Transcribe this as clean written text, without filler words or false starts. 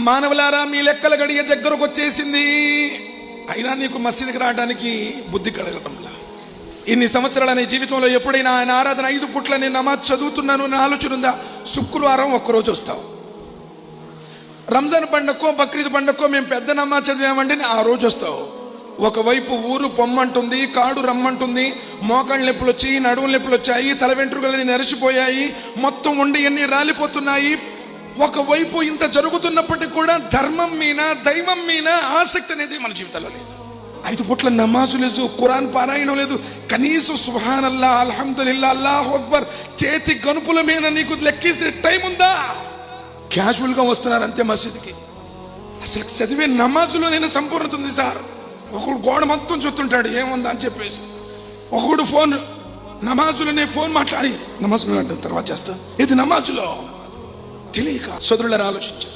మానవులారా, మీ లెక్కల గడియ దగ్గరకు వచ్చేసింది, అయినా నీకు మసీదుకి రావడానికి బుద్ధి కలగటంలా. ఇన్ని సంవత్సరాల నీ జీవితంలో ఎప్పుడైనా ఆయన ఆరాధన 5 పూట్ల నేను నమాజ్ చదువుతున్నాను అని ఆలోచన ఉందా? శుక్రవారం ఒక్కరోజు వస్తావు. రంజాన్ పండక్కో బక్రీద్ పండక్కో మేము పెద్ద నమాజ్ చదివామంటే ఆ రోజు వస్తావు. ఒకవైపు ఊరు పొమ్మంటుంది, కాడు రమ్మంటుంది, మోకాళ్ళ నొప్పులు వచ్చి, నడువుల నొప్పులు వచ్చాయి, తల వెంట్రుకలని నెరిసిపోయాయి, మొత్తం ఉండి అన్ని రాలిపోతున్నాయి. ఒకవైపు ఇంత జరుగుతున్నప్పటికీ కూడా ధర్మం మీద, దైవం మీద ఆసక్తి అనేది మన జీవితంలో లేదు. 5 పూట్ల నమాజు లేదు, ఖురాన్ పారాయణం లేదు, కనీసం సుబ్హానల్లా, అల్హమ్దులిల్లా, అల్లాహు అక్బర్ చేతి గనుపుల మీద నీకు లెక్కేసే టైం ఉందా? క్యాజువల్గా వస్తున్నారు అంతే మసీదుకి. అసలు చదివే నమాజులో నేను సంపూర్ణత ఉంది సార్. ఒకడు గోడ మొత్తం చూస్తుంటాడు ఏముందా అని చెప్పేసి, ఒకడు ఫోన్ నమాజులోనే ఫోన్ మాట్లాడి నమాజులో తర్వాత చేస్తా, ఇది నమాజులో తెలియక సోదరులారా ఆలోచించారు.